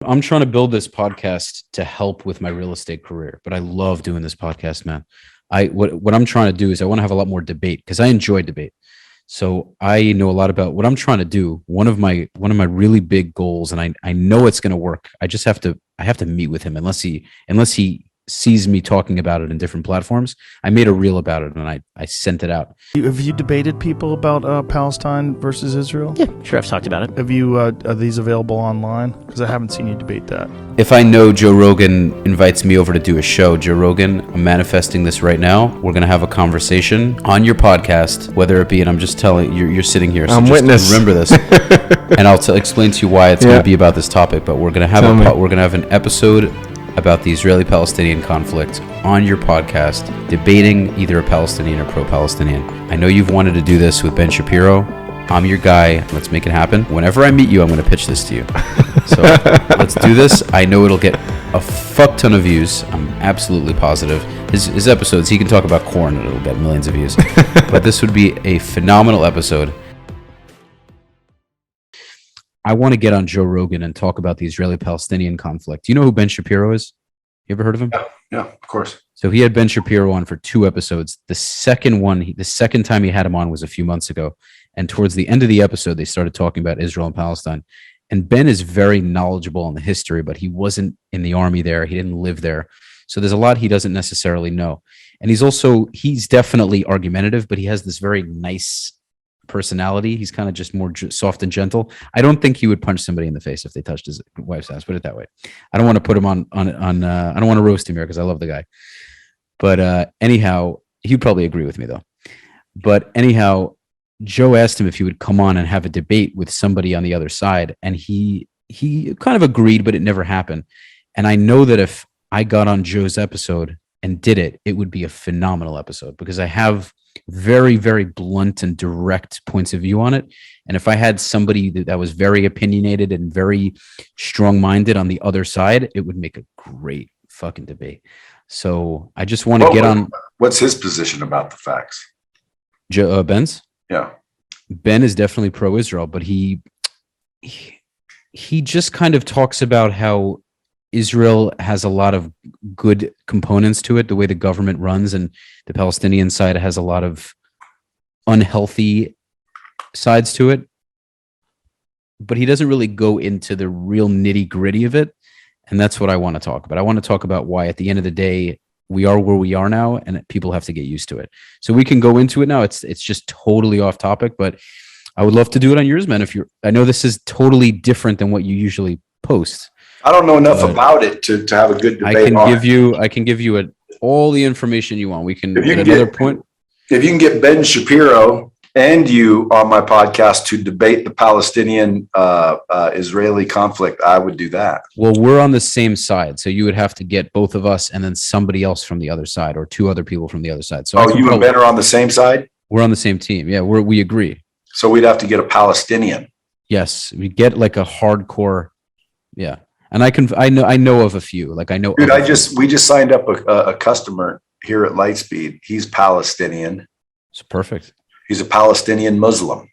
I'm trying to build this podcast to help with my real estate career, but I love doing this podcast, man. What I'm trying to do is I want to have a lot more debate because I enjoy debate. So I know a lot about what I'm trying to do. One of my really big goals, and I know it's going to work. I have to meet with him unless he sees me talking about it in different platforms. I made a reel about it and I sent it out. Have you debated people about Palestine versus Israel? Yeah, sure. I've talked about it. Have you? Are these available online? Because I haven't seen you debate that. If I know Joe Rogan invites me over to do a show, Joe Rogan, I'm manifesting this right now. We're going to have a conversation on your podcast, whether it be, and I'm just telling you're sitting here, so I'm just witness. remember this, and I'll explain to you why it's going to be about this topic. But we're going to have we're going to have an episode about the Israeli-Palestinian conflict on your podcast, debating either a Palestinian or pro-Palestinian. I know you've wanted to do this with Ben Shapiro. I'm your guy. Let's make it happen. Whenever I meet you, I'm going to pitch this to you. So let's do this. I know it'll get a fuck ton of views. I'm absolutely positive. His episodes, he can talk about corn and it'll get millions of views. But this would be a phenomenal episode. I want to get on Joe Rogan and talk about the Israeli-Palestinian conflict. Do you know who Ben Shapiro is? You ever heard of him? Yeah, of course. So he had Ben Shapiro on for 2 episodes. The second time he had him on was a few months ago. And towards the end of the episode, they started talking about Israel and Palestine. And Ben is very knowledgeable in the history, but he wasn't in the army there. He didn't live there. So there's a lot he doesn't necessarily know. And he's definitely argumentative, but he has this very nice personality. He's kind of just more soft and gentle. I don't think he would punch somebody in the face if they touched his wife's ass. Put it that way. I don't want to put him on. I don't want to roast him here because I love the guy. But anyhow, he'd probably agree with me though. But anyhow, Joe asked him if he would come on and have a debate with somebody on the other side, and he kind of agreed, but it never happened. And I know that if I got on Joe's episode and did it, it would be a phenomenal episode because I have very, very blunt and direct points of view on it. And if I had somebody that was very opinionated and very strong-minded on the other side, it would make a great fucking debate. So I just want to get on. What's his position about the facts? Ben's? Yeah. Ben is definitely pro-Israel, but he just kind of talks about how Israel has a lot of good components to it, the way the government runs, and the Palestinian side has a lot of unhealthy sides to it. But he doesn't really go into the real nitty-gritty of it, and that's what I want to talk about. I want to talk about why, at the end of the day, we are where we are now, and people have to get used to it. So we can go into it now. It's just totally off topic, but I would love to do it on yours, man. I know this is totally different than what you usually post. I don't know enough about it to have a good debate. I can give you all the information you want. We can If you can get Ben Shapiro and you on my podcast to debate the Palestinian Israeli conflict, I would do that. Well, we're on the same side, so you would have to get both of us and then somebody else from the other side, or 2 other people from the other side. So you and Ben are on the same side? We're on the same team. Yeah, we agree. So we'd have to get a Palestinian. Yes, we get like a hardcore. Yeah. And I know of a few. Like I know. Dude, we just signed up a customer here at Lightspeed. He's Palestinian. It's perfect. He's a Palestinian Muslim.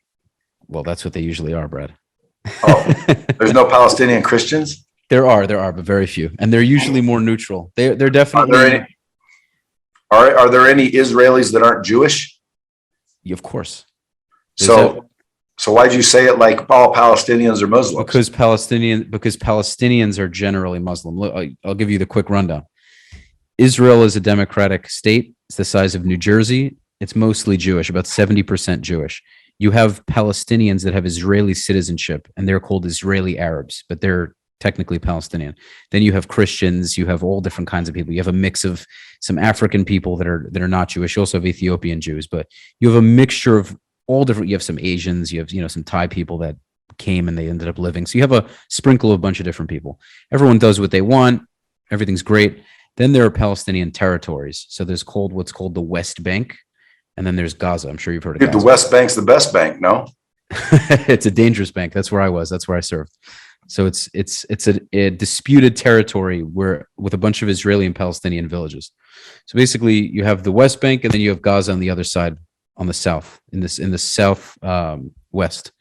Well, that's what they usually are, Brad. Oh, there's no Palestinian Christians? There are, but very few, and they're usually more neutral. They're definitely. Are there any Israelis that aren't Jewish? Of course. So why'd you say it like all Palestinians are Muslims? Because Palestinians are generally Muslim. Look, I'll give you the quick rundown. Israel is a democratic state. It's the size of New Jersey. It's mostly Jewish, about 70% Jewish. You have Palestinians that have Israeli citizenship, and they're called Israeli Arabs, but they're technically Palestinian. Then you have Christians. You have all different kinds of people. You have a mix of some African people that are not Jewish. You also have Ethiopian Jews, but you have a mixture of all different. You have some Asians, you have some Thai people that came and they ended up living. So you have a sprinkle of a bunch of different people. Everyone does what they want. Everything's great. Then there are Palestinian territories. So there's what's called the West Bank, and then there's Gaza. I'm sure you've heard of Gaza. The West Bank's the best bank, no? It's a dangerous bank. That's where I was. That's where I served. So it's a disputed territory with a bunch of Israeli and Palestinian villages. So basically, you have the West Bank, and then you have Gaza on the other side, on the south, in the south west.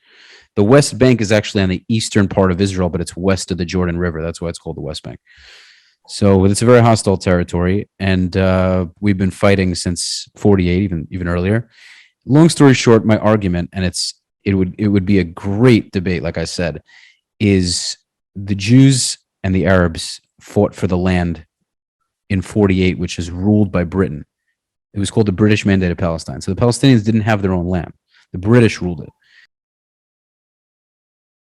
The West Bank is actually on the eastern part of Israel, but it's west of the Jordan River. That's why it's called the West Bank. So it's a very hostile territory, and we've been fighting since 48, even earlier. Long story short, my argument, and it would be a great debate, like I said, is the Jews and the Arabs fought for the land in 48, which is ruled by Britain. It was called the British Mandate of Palestine. So the Palestinians didn't have their own land. The British ruled it.